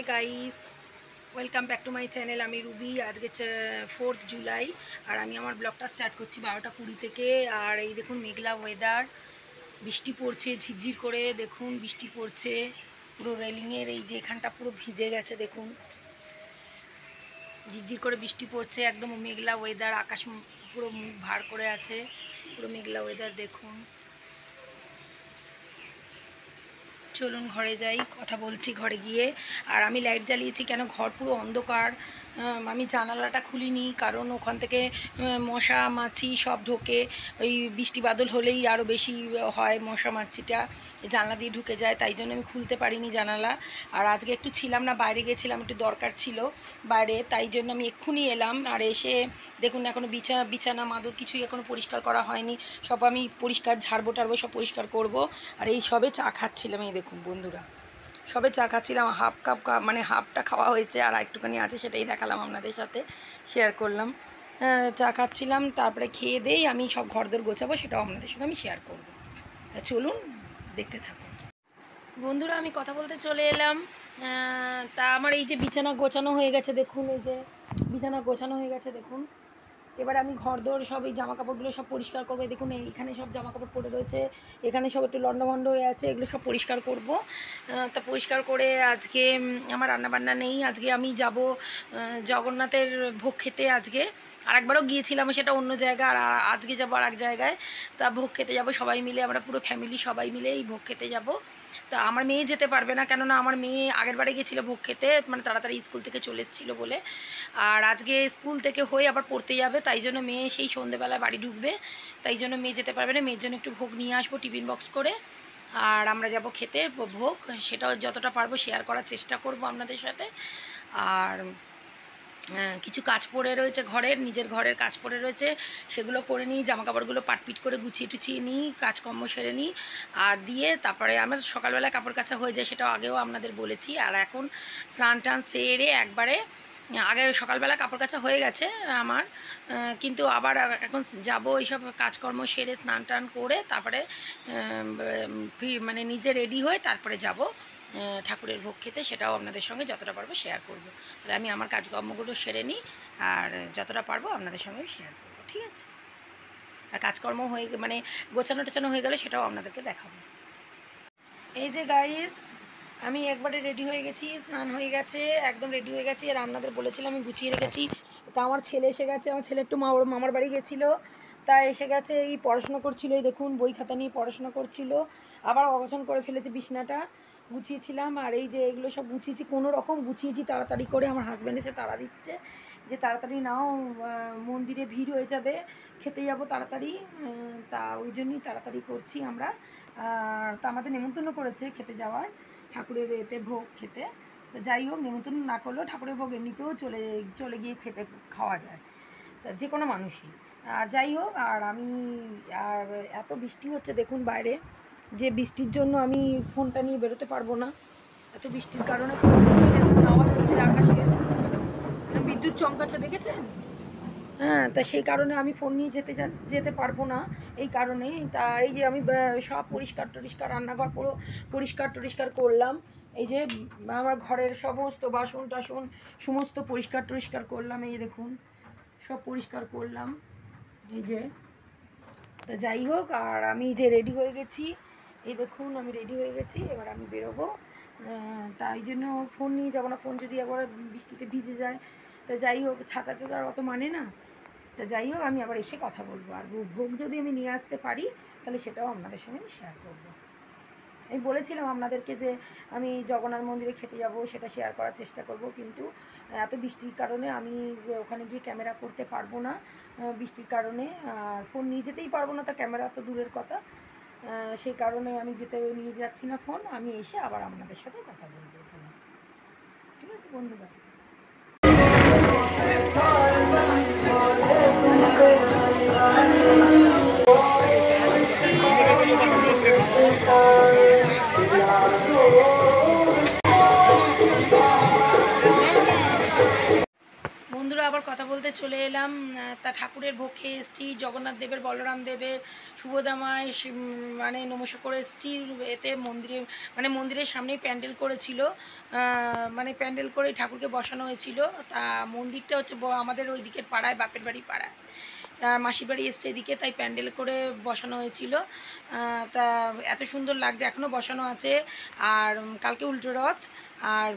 Hi guys welcome back to my channel आमी Ruby आज के 4 जुलाई और आमी आमार ब्लगटा स्टार्ट करছি 12টা 20 থেকে আর এই দেখুন মেঘলা ওয়েদার বৃষ্টি পড়ছে ঝিরঝির করে দেখুন বৃষ্টি পড়ছে পুরো রেলিং এর এই যে এখানটা পুরো ভিজে গেছে দেখুন ঝিরঝির করে বৃষ্টি পড়ছে একদম মেঘলা ওয়েদার আকাশ পুরো মুখ ভার করে আছে পুরো মেঘলা ওয়েদার দেখুন চলুন ঘরে যাই কথা বলছি ঘরে গিয়ে আর আমি লাইট জ্বালিয়েছি কেন ঘর পুরো অন্ধকার আমি জানালাটা খুলিনি কারণ ওখান থেকে মশা মাছি সব ঢোকে ওই বৃষ্টি বাদল হলেই আরও বেশি হয় মশা মাছিটা জানলা দিয়ে ঢুকে যায় তাই জন্য আমি খুলতে পারিনি জানালা আর আজকে একটু ছিলাম না বাইরে গেছিলাম একটু দরকার ছিল বাইরে তাই জন্য আমি এক্ষুনি এলাম আর এসে দেখুন এখনও বিছানা মাদুর কিছুই এখনও পরিষ্কার করা হয়নি সব আমি পরিষ্কার ঝাড়বো টাড়বো সব পরিষ্কার করব আর এই সবে চা খাচ্ছিলাম এই দেখুন বন্ধুরা সবে চা খাচ্ছিলাম হাফ কাপ মানে হাফটা খাওয়া হয়েছে আর একটুখানি আছে সেটাই দেখালাম আপনাদের সাথে শেয়ার করলাম চা খাচ্ছিলাম তারপরে খেয়ে দেই আমি সব ঘরদোর গোছাবো সেটাও আপনাদের সঙ্গে আমি শেয়ার করব চলুন দেখতে থাকুন বন্ধুরা আমি কথা বলতে চলে এলাম তা আমার এই যে বিছানা গোছানো হয়ে গেছে দেখুন এই যে বিছানা গোছানো হয়ে গেছে দেখুন এবার আমি ঘরদোর সব এই জামা কাপড়গুলো সব পরিষ্কার করবো দেখুন এইখানে সব জামা কাপড় পড়ে রয়েছে এখানে সব একটু লন্ডভন্ড হয়ে আছে এগুলো সব পরিষ্কার করব তা পরিষ্কার করে আজকে আমার রান্নাবান্না নেই আজকে আমি যাব জগন্নাথের ভোগ খেতে আজকে আরেকবারও গিয়েছিলাম সেটা অন্য জায়গা আর আজকে যাবো আর এক জায়গায় তা ভোগ খেতে যাব সবাই মিলে আমরা পুরো ফ্যামিলি সবাই মিলে এই ভোগ খেতে যাব তা আমার মেয়ে যেতে পারবে না কেননা আমার মেয়ে আগের বারে গেছিলো ভোগ খেতে মানে তাড়াতাড়ি স্কুল থেকে চলে এসেছিলো বলে আর আজকে স্কুল থেকে হয়ে আবার পড়তে যাবে তাই জন্য মেয়ে সেই সন্ধ্যেবেলায় বাড়ি ঢুকবে তাই জন্য মেয়ে যেতে পারবে না মেয়ের জন্য একটু ভোগ নিয়ে আসবো টিফিন বক্স করে আর আমরা যাব খেতে ভোগ সেটাও যতটা পারবো শেয়ার করার চেষ্টা করব আপনাদের সাথে আর কিছু কাজ পড়ে রয়েছে ঘরের নিজের ঘরের কাজ পড়ে রয়েছে সেগুলো করে নিই জামাকাপড়গুলো পাটপিট করে গুছিয়ে টুছিয়ে নিই কাজকর্ম সেরে নিই আর দিয়ে তারপরে আমার সকালবেলায় কাপড় কাচা হয়ে যায় সেটাও আগেও আপনাদের বলেছি আর এখন স্নান টান সেরে একবারে আগে সকালবেলা কাপড় কাচা হয়ে গেছে আমার কিন্তু আবার এখন যাব এইসব কাজকর্ম সেরে স্নান টান করে তারপরে মানে নিজে রেডি হয়ে তারপরে যাব ঠাকুরের ভোগ খেতে সেটাও আপনাদের সঙ্গে যতটা পারবো শেয়ার করব তাহলে আমি আমার কাজকর্মগুলো সেরে নিই আর যতটা পারবো আপনাদের সঙ্গে শেয়ার করব ঠিক আছে আর কাজকর্ম হয়ে মানে গোছানো টোছানো হয়ে গেলে সেটাও আপনাদেরকে দেখাবো এই যে গাইস আমি একবারে রেডি হয়ে গেছি স্নান হয়ে গেছে একদম রেডি হয়ে গেছি আর আপনাদের বলেছিলাম আমি গুছিয়ে রেখেছি তা আমার ছেলে এসে গেছে আমার ছেলে একটু মামার বাড়ি গেছিলো তা এসে গেছে এই পড়াশোনা করছিলো এই দেখুন বই খাতা নিয়ে পড়াশোনা করছিল আবার অগোছাল করে ফেলেছে বিছনাটা গুছিয়েছিলাম আর এই যে এগুলো সব গুছিয়েছি কোনো রকম গুছিয়েছি তাড়াতাড়ি করে আমার হাজব্যান্ড এসে তাড়া দিচ্ছে যে তাড়াতাড়ি নাও মন্দিরে ভিড় হয়ে যাবে খেতে যাব তাড়াতাড়ি তা ওই জন্যই তাড়াতাড়ি করছি আমরা আর তা আমাদের নেমন্তন্ন করেছে খেতে যাওয়ার ঠাকুরের এতে ভোগ খেতে তো যাই হোক নেমন্তন্ন না করলেও ঠাকুরের ভোগ এমনিতেও চলে গিয়ে খেতে খাওয়া যায় তা যে কোনো মানুষই আর যাই হোক আর আমি আর এত বৃষ্টি হচ্ছে দেখুন বাইরে যে বৃষ্টির জন্য আমি ফোনটা নিয়ে বেরোতে পারবো না এত বৃষ্টির কারণে আওয়াজ হচ্ছে আকাশে বিদ্যুৎ চমকাচ্ছে দেখেছেন হ্যাঁ তা সেই কারণে আমি ফোন নিয়ে যেতে পারবো না এই কারণে তা এই যে আমি সব পরিষ্কার রান্নাঘর পুরো পরিষ্কার করলাম এই যে আমার ঘরের সমস্ত বাসন টাসন সমস্ত পরিষ্কার করলাম এই দেখুন সব পরিষ্কার করলাম এই যে তা যাই হোক আর আমি যে রেডি হয়ে গেছি এই দেখুন আমি রেডি হয়ে গেছি এবার আমি বেরোবো তাই জন্য ফোন নিয়ে যাবো না ফোন যদি একবার বৃষ্টিতে ভিজে যায় তা যাই হোক ছাতাতে তো আর অত মানে না তা যাই হোক আমি আবার এসে কথা বলবো আর ভোগ যদি আমি নিয়ে আসতে পারি তাহলে সেটাও আপনাদের সঙ্গে আমি শেয়ার করবো আমি বলেছিলাম আপনাদেরকে যে আমি জগন্নাথ মন্দিরে খেতে যাব সেটা শেয়ার করার চেষ্টা করব কিন্তু এত বৃষ্টির কারণে আমি ওখানে গিয়ে ক্যামেরা করতে পারবো না বৃষ্টির কারণে আর ফোন নিয়ে যেতেই পারবো না তা ক্যামেরা তো দূরের কথা সেই কারণে আমি নিয়ে যাচ্ছি না ফোন আমি এসে আবার আপনাদের সাথে কথা বলবো এখানে ঠিক আছে বন্ধুরা বন্ধুরা আবার কথা বলতে চলে এলাম। তা ঠাকুরের ভোগ খেয়ে এসেছি, জগন্নাথ দেবের, বলরাম দেবের, সুভদ্রামায় মানে নমস্কার করে এসেছি। এতে মন্দিরে মানে মন্দিরের সামনেই প্যান্ডেল করেছিল, মানে প্যান্ডেল করে ঠাকুরকে বসানো হয়েছিল। তা মন্দিরটা হচ্ছে আমাদের ওই দিকের পাড়ায়, বাপের বাড়ি পাড়ায়, মাসির বাড়ি এসছে এদিকে, তাই প্যান্ডেল করে বসানো হয়েছিল। তা এত সুন্দর লাগছে, এখনও বসানো আছে। আর কালকে উল্টো রথ। আর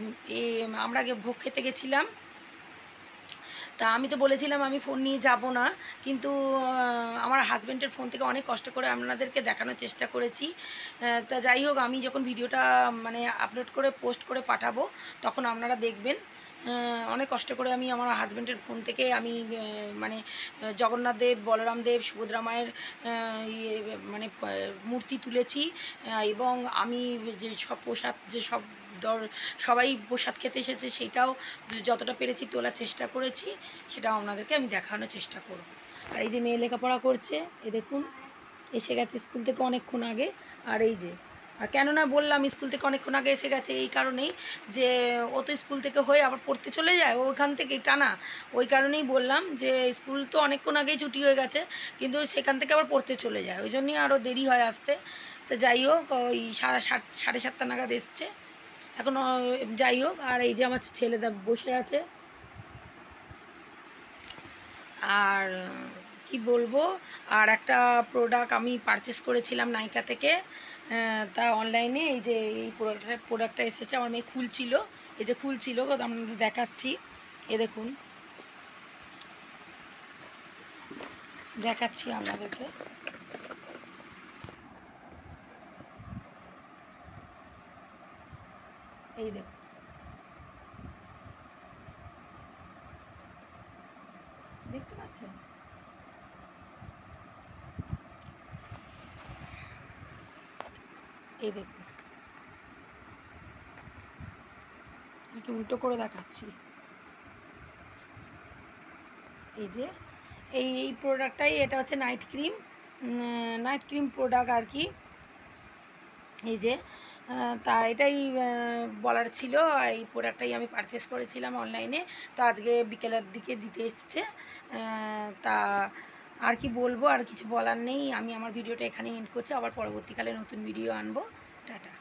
আমরা ভোগ খেতে গেছিলাম। তা আমি তো বলেছিলাম আমি ফোন নিয়ে যাব না, কিন্তু আমার হাজব্যান্ডের ফোন থেকে অনেক কষ্ট করে আপনাদেরকে দেখানোর চেষ্টা করেছি। তা যাই হোক, আমি যখন ভিডিওটা মানে আপলোড করে পোস্ট করে পাঠাবো তখন আপনারা দেখবেন। অনেক কষ্ট করে আমি আমার হাজব্যান্ডের ফোন থেকে আমি মানে জগন্নাথ দেব, বলরাম দেব, সুভদ্রা মায়ের মানে মূর্তি তুলেছি। এবং আমি যে সব প্রসাদ, যে সব সবাই প্রসাদ খেতে এসেছে সেইটাও যতটা পেরেছি তোলার চেষ্টা করেছি, সেটাও আপনাদেরকে আমি দেখানোর চেষ্টা করব। আর এই যে মেয়ে লেখাপড়া করছে, এ দেখুন এসে গেছে স্কুল থেকে অনেকক্ষণ আগে। আর এই যে, আর কেননা বললাম স্কুল থেকে অনেকক্ষণ আগে এসে গেছে, এই কারণেই যে ও তো স্কুল থেকে হয়ে আবার পড়তে চলে যায়, ওখান থেকেই টানা। ওই কারণেই বললাম যে স্কুল তো অনেকক্ষণ আগেই ছুটি হয়ে গেছে, কিন্তু সেখান থেকে আবার পড়তে চলে যায়, ওই জন্যই আরও দেরি হয় আসতে। তো যাই হোক, ওই 7:30 নাগাদ এসছে এখনও। যাই হোক, আর এই যে আমার ছেলেটা বসে আছে। আর কি বলবো, আর একটা প্রোডাক্ট আমি পারচেস করেছিলাম নাইকা থেকে, তা অনলাইনে এই যে এই প্রোডাক্টটা এসেছে। আমার মেয়ে খুলছিল, এই যে খুলছিল, আপনাদের দেখাচ্ছি। এ দেখুন, দেখাচ্ছি আপনাদেরকে। এই দেখুন, দেখতে পাচ্ছেন? এই দেখুন, একটু উল্টো করে দেখাচ্ছি। এই যে এই প্রোডাক্টটাই, এটা হচ্ছে নাইট ক্রিম প্রোডাক্ট আর কি। এই যে তা এটাই বলার ছিল। এই প্রোডাক্টটাই আমি পারচেস করেছিলাম অনলাইনে, তো আজকে বিকেলের দিকে দিতে এসছে। তা আর কি বলবো, আর কিছু বলার নেই। আমি আমার ভিডিওটা এখানেই এন্ড করছি, আবার পরবর্তীকালে নতুন ভিডিও আনবো। টাটা।